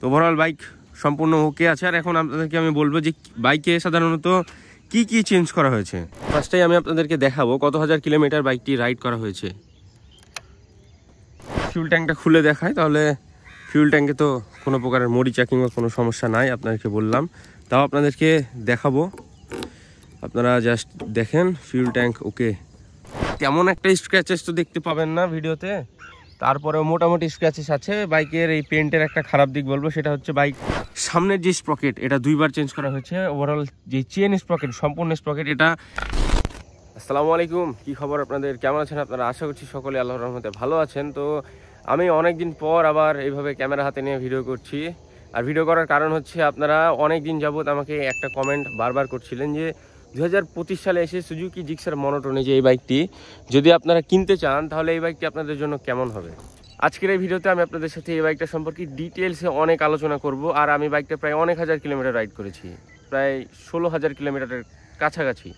তো overall bike সম্পূর্ণ ওকে আছে। আর এখন আপনাদেরকে আমি বলবো যে বাইকে সাধারণত কি কি চেঞ্জ করা হয়েছে। ফার্স্টেই আমি আপনাদেরকে দেখাবো কত হাজার কিলোমিটার বাইকটি রাইড করা হয়েছে। ফিউল ট্যাঙ্কটা খুলে দেখায়, তাহলে ফিউল ট্যাঙ্কে তো কোনো প্রকারের মরিচা কিংবা কোনো সমস্যা নাই, আপনাদেরকে বললাম। তাও আপনাদেরকে দেখাবো, আপনারা জাস্ট দেখেন ফিউল ট্যাঙ্ক ওকে। তেমন একটা স্ক্র্যাচেস তো দেখতে পাবেন না ভিডিওতে, তারপরেও মোটামুটি স্ক্র্যাচেস আছে। বাইকের এই পেন্টের একটা খারাপ দিক বলবো, সেটা হচ্ছে বাইক সামনের যে স্প্রকেট এটা দুইবার চেঞ্জ করা হয়েছে। ওভারঅল যে চেন স্প্রকেট, সম্পূর্ণ স্প্রকেট এটা। আসসালামু আলাইকুম, কি খবর আপনাদের, কেমন আছেন আপনারা? আশা করছি সকলে আল্লাহর রহমতে ভালো আছেন। তো আমি অনেকদিন পর আবার এইভাবে ক্যামেরা হাতে নিয়ে ভিডিও করছি। আর ভিডিও করার কারণ হচ্ছে আপনারা অনেক দিন যাবত আমাকে একটা কমেন্ট বারবার করছিলেন যে 2025 সালে এসে সুজুকি জিক্সার মনোটনে যে এই বাইকটি যদি আপনারা কিনতে চান তাহলে এই বাইকটি আপনাদের জন্য কেমন হবে। আজকের এই ভিডিওতে আমি আপনাদের সাথে এই বাইকটা সম্পর্কে ডিটেলসে অনেক আলোচনা করব। আর আমি বাইকটা প্রায় অনেক হাজার কিলোমিটার রাইড করেছি, প্রায় 16,000 কিলোমিটারের কাছাকাছি।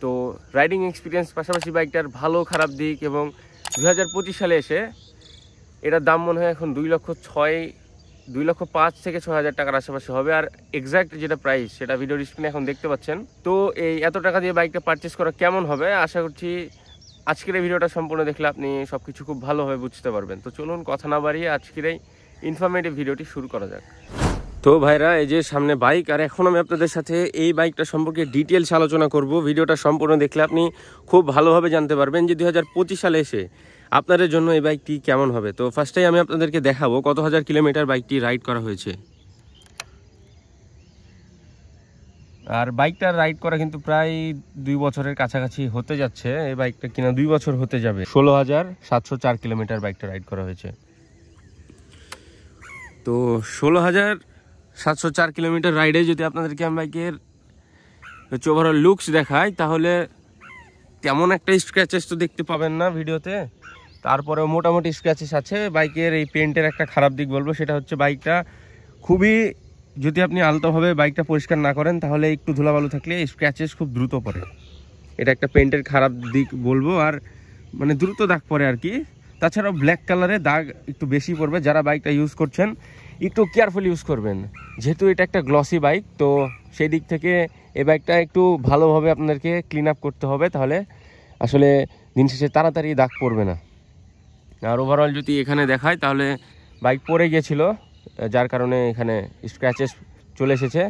তো রাইডিং এক্সপিরিয়েন্স, পাশাপাশি বাইকটার ভালো খারাপ দিক, এবং 2025 সালে এসে এটার দাম মনে হয় এখন 2,05,000 থেকে 6,000 টাকার আশেপাশে হবে। আর এক্স্যাক্ট যেটা প্রাইস সেটা ভিডিওর স্ক্রিনে এখন দেখতে পাচ্ছেন। তো এই এত টাকা দিয়ে বাইকটা পারচেস করা কেমন হবে, আশা করছি আজকের এই ভিডিওটা সম্পূর্ণ দেখলে আপনি সব কিছু খুব ভালোভাবে বুঝতে পারবেন। তো চলুন কথা না বাড়িয়ে আজকের এই ইনফরমেটিভ ভিডিওটি শুরু করা যাক। তো ভাইরা, এই যে সামনে বাইক, আর এখন আমি আপনাদের সাথে এই বাইকটা সম্পর্কে ডিটেলস আলোচনা করব। ভিডিওটা সম্পূর্ণ দেখলে আপনি খুব ভালোভাবে জানতে পারবেন যে 2025 সালে এসে আপনাদের জন্য এই বাইকটি কেমন হবে। তো ফার্স্টেই আমি আপনাদেরকে দেখাবো কত হাজার কিলোমিটার বাইকটি রাইড করা হয়েছে। আর বাইকটা রাইড করা কিন্তু প্রায় 2 বছরের কাছাকাছি হতে যাচ্ছে। এই বাইকটা কিনা 2 বছর হতে যাবে। 16,704 কিলোমিটার বাইকটা রাইড করা হয়েছে। তো 16,704 কিলোমিটার রাইডে যদি আপনাদেরকে আমি বাইকের হচ্ছে ওভারঅল লুকস দেখাই, তাহলে তেমন একটা স্ক্র্যাচেস তো দেখতে পাবেন না ভিডিওতে, তারপরেও মোটামুটি স্ক্র্যাচেস আছে। বাইকের এই পেন্টের একটা খারাপ দিক বলবো, সেটা হচ্ছে বাইকটা খুবই, যদি আপনি আলতোভাবে বাইকটা পরিষ্কার না করেন তাহলে একটু ধুলাবালু থাকলে স্ক্র্যাচেস খুব দ্রুত পড়ে। এটা একটা পেন্টের খারাপ দিক বলবো, আর মানে দ্রুত দাগ পড়ে আর কি। তাছাড়াও ব্ল্যাক কালারে দাগ একটু বেশি পড়বে। যারা বাইকটা ইউজ করছেন একটু কেয়ারফুল ইউজ করবেন, যেহেতু এটা একটা গ্লসি বাইক। তো সেই দিক থেকে এই বাইকটা একটু ভালোভাবে আপনাদেরকে ক্লিন আপ করতে হবে, তাহলে আসলে দিন শেষে তাড়াতাড়ি দাগ পড়বে না। আর ওভারঅল যদি এখানে দেখায়, তাহলে বাইক পড়ে গিয়েছিল, যার কারণে এখানে স্ক্র্যাচেস চলে এসেছে।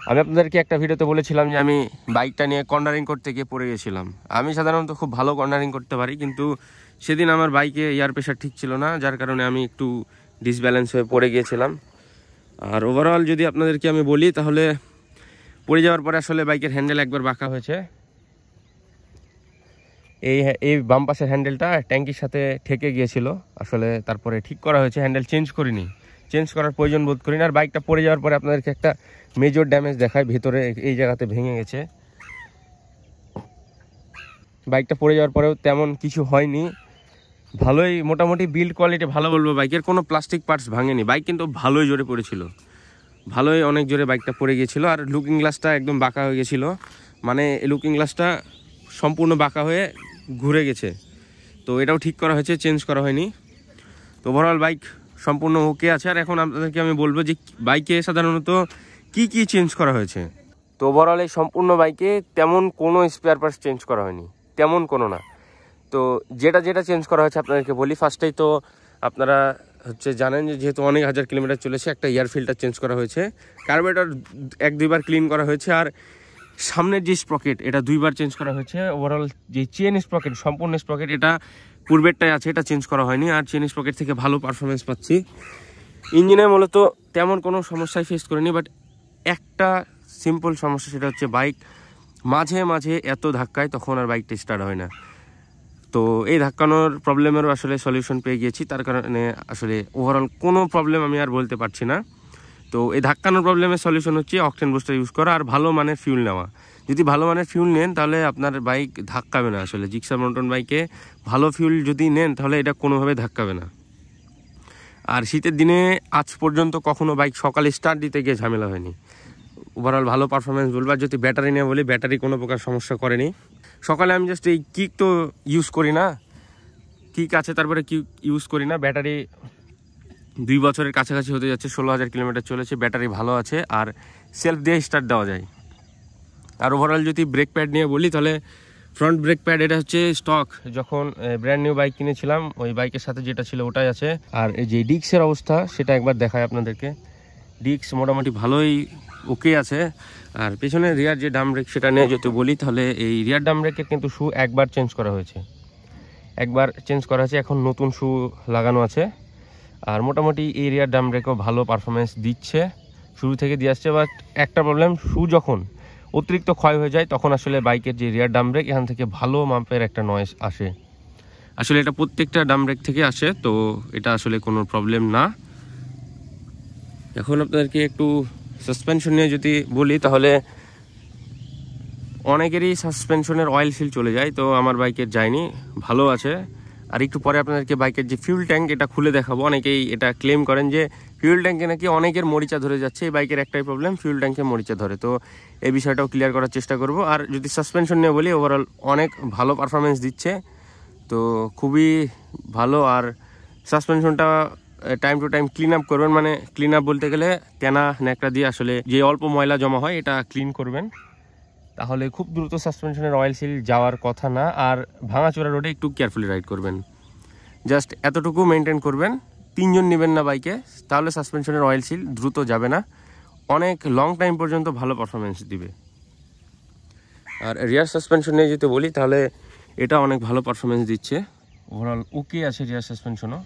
আমি আপনাদেরকে একটা ভিডিওতে বলেছিলাম যে আমি বাইকটা নিয়ে কর্নারিং করতে গিয়ে পড়ে গেছিলাম। আমি সাধারণত খুব ভালো কর্নারিং করতে পারি, কিন্তু সেদিন আমার বাইকে এয়ার প্রেশার ঠিক ছিল না, যার কারণে আমি একটু ডিসব্যালেন্স হয়ে পড়ে গিয়েছিলাম। আর ওভারঅল যদি আপনাদেরকে আমি বলি, তাহলে পড়ে যাওয়ার পরে আসলে বাইকের হ্যান্ডেল একবার বাঁকা হয়েছে। এই বাম পাশের হ্যান্ডেলটা ট্যাঙ্কির সাথে ঠেকে গিয়েছিল, আসলে তারপরে ঠিক করা হয়েছে। হ্যান্ডেল চেঞ্জ করিনি, চেঞ্জ করার প্রয়োজন বোধ করি না। আর বাইকটা পড়ে যাওয়ার পরে আপনাদেরকে একটা মেজর ড্যামেজ দেখায়, ভেতরে এই জায়গাতে ভেঙে গেছে। বাইকটা পড়ে যাওয়ার পরেও তেমন কিছু হয়নি, ভালোই মোটামুটি বিল্ড কোয়ালিটি ভালো বলবো। বাইকের কোনো প্লাস্টিক পার্টস ভাঙেনি, বাইক কিন্তু ভালোই জোরে পড়েছিল, ভালোই অনেক জোরে বাইকটা পড়ে গিয়েছিল। আর লুকিং গ্লাসটা একদম বাঁকা হয়ে গেছিলো, মানে লুকিং গ্লাসটা সম্পূর্ণ বাঁকা হয়ে ঘুরে গেছে। তো এটাও ঠিক করা হয়েছে, চেঞ্জ করা হয়নি। তো ওভারঅল বাইক সম্পূর্ণ ওকে আছে। আর এখন আপনাদেরকে আমি বলবো যে বাইকে সাধারণত কি কি চেঞ্জ করা হয়েছে। তো ওভারঅল এই সম্পূর্ণ বাইকে তেমন কোনো স্পেয়ার পার্টস চেঞ্জ করা হয়নি, তেমন কোনো না। তো যেটা যেটা চেঞ্জ করা হয়েছে আপনাদেরকে বলি। ফার্স্টেই তো আপনারা হচ্ছে জানেন যে যেহেতু অনেক হাজার কিলোমিটার চলেছে, একটা এয়ার ফিল্টার চেঞ্জ করা হয়েছে, কার্বোরেটর 1-2 বার ক্লিন করা হয়েছে। আর সামনের যে স্প্রকেট এটা 2 বার চেঞ্জ করা হয়েছে। ওভারঅল যে চেন স্প্রকেট, সম্পূর্ণ স্প্রকেট, এটা পূর্বেরটাই আছে, এটা চেঞ্জ করা হয়নি। আর চেন স্প্রকেট থেকে ভালো পারফরমেন্স পাচ্ছি। ইঞ্জিনে মূলত তেমন কোনো সমস্যায় ফেস করিনি, বাট একটা সিম্পল সমস্যা, সেটা হচ্ছে বাইক মাঝে মাঝে এত ধাক্কায় তখন আর বাইকটা স্টার্ট হয় না। তো এই ধাক্কানোর প্রবলেমেরও আসলে সলিউশন পেয়ে গিয়েছি, তার কারণে আসলে ওভারঅল কোনো প্রবলেম আমি আর বলতে পারছি না। তো এই ধাক্কানোর প্রবলেমের সলিউশন হচ্ছে অকটেন বুস্টার ইউজ করা আর ভালো মানের ফিউল নেওয়া। যদি ভালো মানের ফিউল নেন তাহলে আপনার বাইক ধাক্কাবে না। আসলে জিক্সার মনোটন বাইকে ভালো ফিউল যদি নেন তাহলে এটা কোনোভাবে ধাক্কাবে না। আর শীতের দিনে আজ পর্যন্ত কখনো বাইক সকালে স্টার্ট দিতে গিয়ে ঝামেলা হয়নি। ওভারঅল ভালো পারফরমেন্স বলবো। আর যদি ব্যাটারি নিয়ে বলি, ব্যাটারি কোনো প্রকার সমস্যা করেনি। সকালে আমি জাস্ট এই কিক তো ইউজ করি না, কিক আছে তারপরে কিক ইউজ করি না, ব্যাটারি 2 বছরের কাছাকাছি হতে যাচ্ছে, 16,000 কিলোমিটার চলেছে, ব্যাটারি ভালো আছে আর সেলফ দিয়ে স্টার্ট দেওয়া যায়। আর ওভারঅল যদি ব্রেক প্যাড নিয়ে বলি তাহলে ফ্রন্ট ব্রেক প্যাড এটা হচ্ছে স্টক, যখন ব্র্যান্ড নিউ বাইক কিনেছিলাম ওই বাইকের সাথে যেটা ছিল ওটাই আছে। আর এই যে ডিস্কের অবস্থা সেটা একবার দেখায় আপনাদেরকে, ডিস্ক মোটামুটি ভালোই ওকে আছে। আর পেছনে রিয়ার যে ডাম ব্রেক সেটা নিয়ে যদি বলি তাহলে এই রিয়ার ডাম ব্রেকের কিন্তু শু একবার চেঞ্জ করা হয়েছে, এখন নতুন শু লাগানো আছে। আর মোটামুটি এই রিয়ার ডাম ব্রেকও ভালো পারফরমেন্স দিচ্ছে, শুরু থেকে দিয়ে আসছে। বাট একটা প্রবলেম, শু যখন অতিরিক্ত ক্ষয় হয়ে যায় তখন আসলে বাইকের যে রিয়ার ডাম ব্রেক এখান থেকে ভালো মাপের একটা নয়েজ আসে। আসলে এটা প্রত্যেকটা ডাম ব্রেক থেকে আসে, তো এটা আসলে কোনো প্রবলেম না। এখন আপনাদেরকে একটু সাসপেনশন নিয়ে যদি বলি তাহলে অনেকেরই সাসপেনশনের অয়েল সিল চলে যায়, তো আমার বাইকের যায়নি, ভালো আছে। আর একটু পরে আপনাদেরকে বাইকের যে ফিউল ট্যাঙ্ক এটা খুলে দেখাবো। অনেকেই এটা ক্লেম করেন যে ফিউল ট্যাঙ্কে নাকি অনেকের মরিচা ধরে যাচ্ছে, এই বাইকের একটাই প্রবলেম, ফিউল ট্যাঙ্কে মরিচা ধরে। তো এই বিষয়টাও ক্লিয়ার করার চেষ্টা করব। আর যদি সাসপেনশন নিয়ে বলি ওভারঅল অনেক ভালো পারফরমেন্স দিচ্ছে, তো খুবই ভালো। আর সাসপেনশনটা time to time clean up করবেন, মানে ক্লিন আপ বলতে গেলে কেনা ন্যাকড়া দিয়ে আসলে যে অল্প ময়লা জমা হয় এটা ক্লিন করবেন, তাহলে খুব দ্রুত সাসপেনশনের অয়েল সিল যাওয়ার কথা না। আর ভাঙাচোরা রোডে একটু কেয়ারফুলি রাইড করবেন, জাস্ট এতটুকু মেনটেন করবেন। 3 জন নেবেন না বাইকে, তাহলে সাসপেনশনের অয়েল সিল দ্রুত যাবে না, অনেক লং টাইম পর্যন্ত ভালো পারফরমেন্স দিবে। আর রিয়ার সাসপেনশন নিয়ে যদি বলি তাহলে এটা অনেক ভালো পারফরমেন্স দিচ্ছে, ওভারঅল ওকে আছে রিয়ার সাসপেনশনও।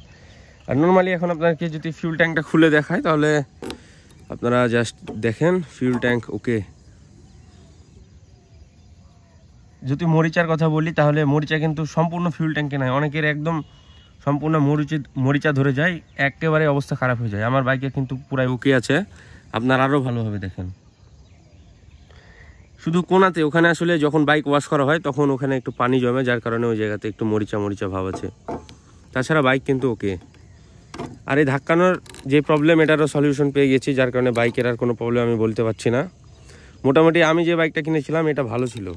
আর নর্মালি এখন আপনাকে যদি ফিউল ট্যাঙ্কটা খুলে দেখায় তাহলে আপনারা জাস্ট দেখেন ফিউল ট্যাঙ্ক ওকে। যদি মরিচার কথা বলি তাহলে মরিচা কিন্তু সম্পূর্ণ ফিউল ট্যাঙ্কে নাই, অনেকের একদম সম্পূর্ণ মরিচা ধরে যায়, একেবারে অবস্থা খারাপ হয়ে যায়। আমার বাইকে কিন্তু পুরাই ওকে আছে, আপনার আরও ভালোভাবে দেখেন। শুধু কোনাতে ওখানে আসলে যখন বাইক ওয়াশ করা হয় তখন ওখানে একটু পানি জমে, যার কারণে ওই জায়গাতে একটু মরিচা ভাব আছে, তাছাড়া বাইক কিন্তু ওকে। আর এই ধাক্কানোর যে প্রবলেম এটারও সলিউশন পেয়ে গেছি, যার কারণে বাইকের আর কোনো প্রবলেম আমি বলতে পারছি না। মোটামুটি আমি যে বাইকটা কিনেছিলাম এটা ভালো ছিল,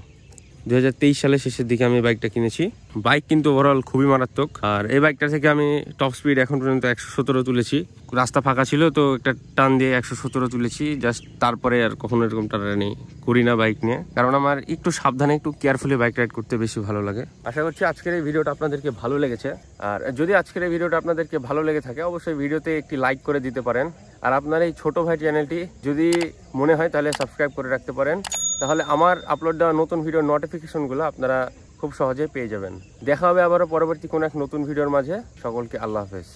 2023 সালের শেষের দিকে আমি বাইকটা কিনেছি। বাইক কিন্তু ওভারঅল খুবই মারাত্মক। আর এই বাইকটা থেকে আমি টপ স্পিড এখন পর্যন্ত 117 তুলেছি, রাস্তা ফাঁকা ছিল তো একটা টান দিয়ে 117 তুলেছি জাস্ট। তারপরে আর কখনো এরকম টানাটানি করি না বাইক নিয়ে, কারণ আমার একটু সাবধানে একটু কেয়ারফুলি বাইক রাইড করতে বেশি ভালো লাগে। আশা করছি আজকের এই ভিডিওটা আপনাদেরকে ভালো লেগেছে। আর যদি আজকের এই ভিডিওটা আপনাদেরকে ভালো লেগে থাকে অবশ্যই ভিডিওতে একটি লাইক করে দিতে পারেন। আর আপনার এই ছোট ভাই চ্যানেলটি যদি মনে হয় তাহলে সাবস্ক্রাইব করে রাখতে পারেন, তাহলে আমার আপলোড দেওয়া নতুন ভিডিওর নোটিফিকেশনগুলো আপনারা খুব সহজে পেয়ে যাবেন। দেখা হবে আবারও পরবর্তী কোনো এক নতুন ভিডিওর মাঝে। সকলকে আল্লাহ হাফেজ।